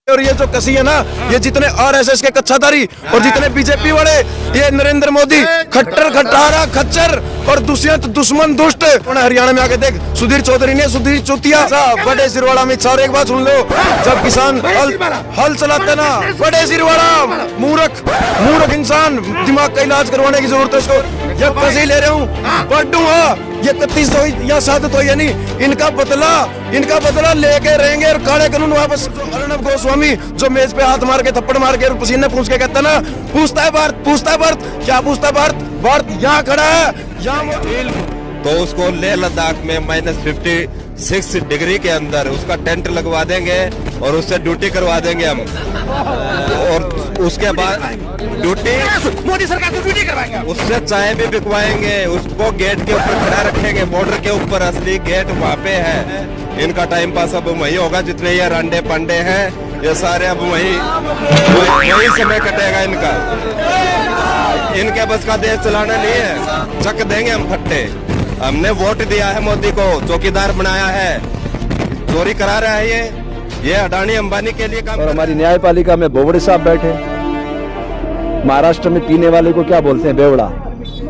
और ये जो कसी है ना, ये जितने आरएसएस के कच्छाधारी और जितने बीजेपी वाले, ये नरेंद्र मोदी खट्टर खट्टारा खच्चर और दुष्यंत दुश्मन दुष्ट। हरियाणा में आके देख, सुधीर चौधरी ने सुधीर चौथिया बड़े सिरवाड़ा में चार, एक बात सुन लो, जब किसान हल चलाते ना, बड़े सिरवाड़ा मूर्ख इंसान, दिमाग का इलाज करवाने की जरूरत है इसको। ये कसी ले रहा हूँ, पढ़ दूंगा, ये 31 हो या सादत हो या नहीं, इनका बदला लेके रहेंगे। और काले कानून वापस। अर्णब गोस्वामी जो मेज पे हाथ मार के थप्पड़ मार के पसीने पूछ के कहता ना, पूछता है भारत, क्या पूछता है भारत यहाँ खड़ा है, यहाँ तो उसको लेह लद्दाख में -56 डिग्री के अंदर उसका टेंट लगवा देंगे और उससे ड्यूटी करवा देंगे हम। और उसके बाद ड्यूटी मोदी सरकार को ड्यूटी करवाएंगे, उससे चाय भी बिकवाएंगे, उसको गेट के ऊपर खड़ा रखेंगे, बॉर्डर के ऊपर। असली गेट वहाँ पे है। इनका टाइम पास अब वही होगा, जितने ये रांडे पांडे हैं ये सारे अब वही समय कटेगा इनका। इनके बस का देश चलाना नहीं है, चक देंगे हम फट्टे। हमने वोट दिया है मोदी को, चौकीदार बनाया है, चोरी करा रहा है ये अडानी अंबानी के लिए काम। और हमारी न्यायपालिका में बोबड़े साहब बैठे। महाराष्ट्र में पीने वाले को क्या बोलते हैं? बेवड़ा।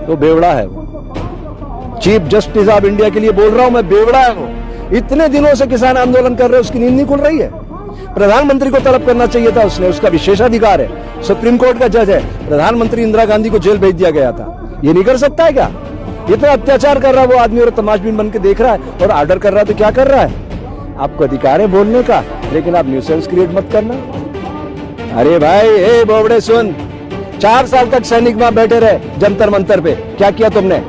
तो बेवड़ा है वो। चीफ जस्टिस ऑफ इंडिया के लिए बोल रहा हूं मैं, बेवड़ा है वो। इतने दिनों से किसान आंदोलन कर रहे हैं, उसकी नींद नहीं खुल रही है। प्रधानमंत्री को तलब करना चाहिए था उसने, उसका विशेषाधिकार है, सुप्रीम कोर्ट का जज है। प्रधानमंत्री इंदिरा गांधी को जेल भेज दिया गया था, ये नहीं कर सकता है क्या? इतना अत्याचार कर रहा है वो आदमी और तमाशबीन बन के देख रहा है और ऑर्डर कर रहा है। तो क्या कर रहा है? आपको अधिकार है बोलने का, लेकिन आप न्यूसेंस क्रिएट मत करना। अरे भाई, ए बोबड़े सुन, 4 साल तक सैनिक वहां बैठे रहे जंतर मंतर पे, क्या किया तुमने?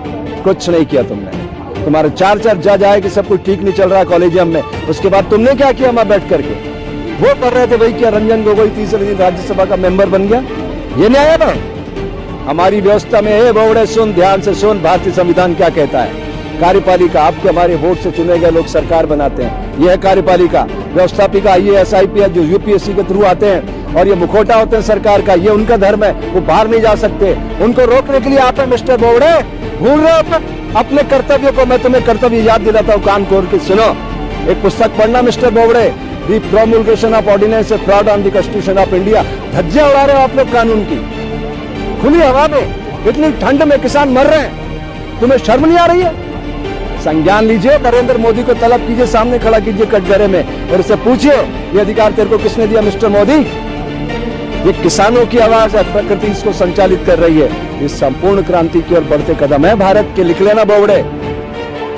कुछ नहीं किया तुमने। तुम्हारे 4 जज आए कि सब कुछ ठीक नहीं चल रहा है कॉलेजियम में, उसके बाद तुमने क्या किया वहां बैठ करके? वो कर रहे थे वही किया। रंजन गोगोई तीसरे दिन राज्यसभा का मेंबर बन गया। ये न्याय है भाई हमारी व्यवस्था में? हे बोबड़े सुन, ध्यान से सुन, भारतीय संविधान क्या कहता है। कार्यपालिका, आपके हमारे वोट से चुने गए लोग सरकार बनाते हैं, यह है कार्यपालिका। व्यवस्थापिका IAS IPS जो UPSC के थ्रू आते हैं और ये मुखौटा होते हैं सरकार का, ये उनका धर्म है, वो बाहर नहीं जा सकते। उनको रोकने के लिए आप है मिस्टर बोबड़े, भूल रहे हो अपने कर्तव्यों को। मैं तुम्हें कर्तव्य याद दिलाता हूँ, कान खोल के सुनो। एक पुस्तक पढ़ना mister Bobde, the promulgation of ordinance a fraud on the constitution of India. धज्जियां उड़ा रहे हो आप लोग कानून की, खुली हवा में, इतनी ठंड में किसान मर रहे हैं, तुम्हें शर्म नहीं आ रही है? संज्ञान लीजिए, नरेंद्र मोदी को तलब कीजिए, सामने खड़ा कीजिए कटघरे में और उससे पूछिए ये अधिकार तेरे को किसने दिया मिस्टर मोदी? ये किसानों की आवाज है, प्रकृति इसको संचालित कर रही है। इस संपूर्ण क्रांति की ओर बढ़ते कदम है भारत के, लिख लेना बोबड़े।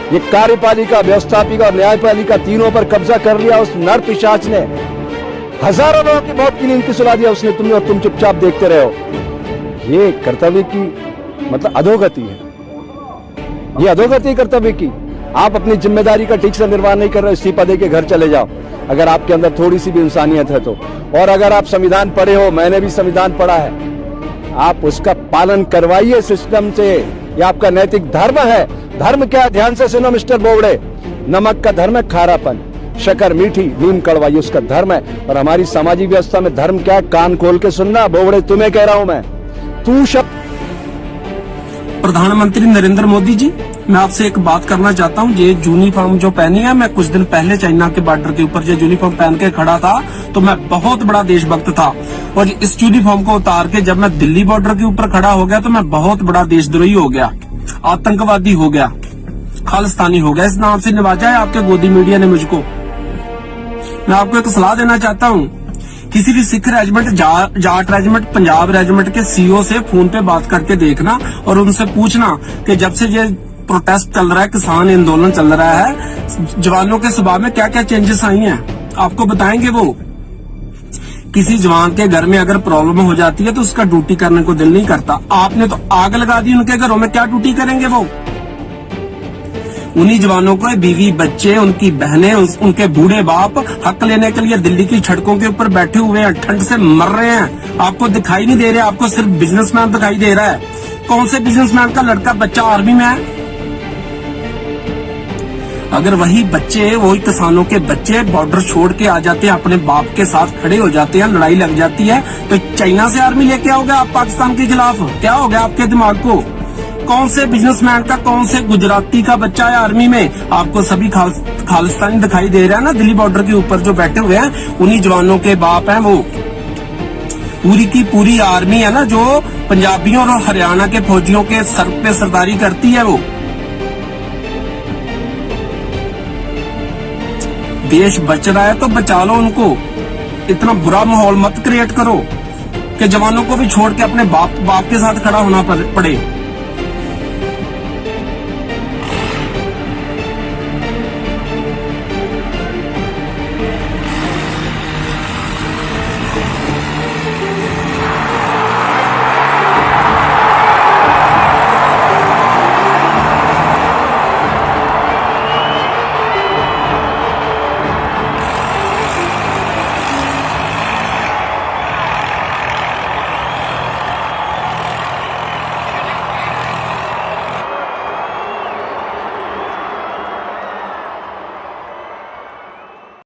ये कार्यपालिका, व्यवस्थापिका और न्यायपालिका तीनों पर कब्जा कर लिया उस नर पिशाच ने। हजारों लोगों की मौत की नींद की सुला दिया उसने, तुमने, और तुम चुपचाप देखते रहे हो। ये कर्तव्य की मतलब अधोगति है, ये अधोगति कर्तव्य की। आप अपनी जिम्मेदारी का ठीक से निर्वाह नहीं कर रहे, इस्तीफा दे के घर चले जाओ अगर आपके अंदर थोड़ी सी भी इंसानियत है तो। और अगर आप संविधान पढ़े हो, मैंने भी संविधान पढ़ा है, आप उसका पालन करवाइए सिस्टम से, ये आपका नैतिक धर्म है। धर्म क्या है? ध्यान से सुनो मिस्टर बोबड़े, नमक का धर्म है खारापन, शक्कर मीठी, नीम कड़वा, ये उसका धर्म है। और हमारी सामाजिक व्यवस्था में धर्म क्या है? कान खोल के सुनना बोबड़े, तुम्हें कह रहा हूं मैं। तू प्रधानमंत्री नरेंद्र मोदी जी, मैं आपसे एक बात करना चाहता हूँ। ये यूनिफॉर्म जो पहनी है, मैं कुछ दिन पहले चाइना के बॉर्डर के ऊपर जो यूनिफॉर्म पहन के खड़ा था तो मैं बहुत बड़ा देशभक्त था। और इस यूनिफॉर्म को उतार के जब मैं दिल्ली बॉर्डर के ऊपर खड़ा हो गया तो मैं बहुत बड़ा देशद्रोही हो गया, आतंकवादी हो गया, खालिस्तानी हो गया। इस नाम से नवाजा है आपके गोदी मीडिया ने मुझको। मैं आपको एक सलाह देना चाहता हूँ, किसी भी Sikh regiment, Jat regiment, Punjab regiment के CEO से फोन पे बात करके देखना और उनसे पूछना कि जब से ये प्रोटेस्ट चल रहा है, किसान आंदोलन चल रहा है, जवानों के स्वभाव में क्या क्या चेंजेस आई हैं, आपको बताएंगे वो। किसी जवान के घर में अगर प्रॉब्लम हो जाती है तो उसका ड्यूटी करने को दिल नहीं करता। आपने तो आग लगा दी उनके घरों में, क्या ड्यूटी करेंगे वो? उन्हीं जवानों को बीवी बच्चे, उनकी बहनें, उनके बूढ़े बाप हक लेने के लिए दिल्ली की सड़कों के ऊपर बैठे हुए हैं, ठंड से मर रहे हैं। आपको दिखाई नहीं दे रहे, आपको सिर्फ बिजनेसमैन दिखाई दे रहा है। कौन से बिजनेसमैन का लड़का बच्चा आर्मी में है? अगर वही बच्चे, वही किसानों के बच्चे बॉर्डर छोड़ के आ जाते हैं, अपने बाप के साथ खड़े हो जाते हैं, लड़ाई लग जाती है, तो चाइना से आर्मी लेके आओगे आप पाकिस्तान के खिलाफ? क्या हो गया आपके दिमाग को? कौन से बिजनेसमैन का, कौन से गुजराती का बच्चा है आर्मी में? आपको सभी खालिस्तानी दिखाई दे रहा है ना, दिल्ली बॉर्डर के ऊपर जो बैठे हुए हैं, उन्हीं जवानों के बाप हैं वो। पूरी की पूरी आर्मी है ना जो पंजाबियों और हरियाणा के फौजियों के सर पे सरदारी करती है वो। देश बच रहा है तो बचा लो उनको, इतना बुरा माहौल मत क्रिएट करो कि जवानों को भी छोड़ के अपने बाप के साथ खड़ा होना पड़े।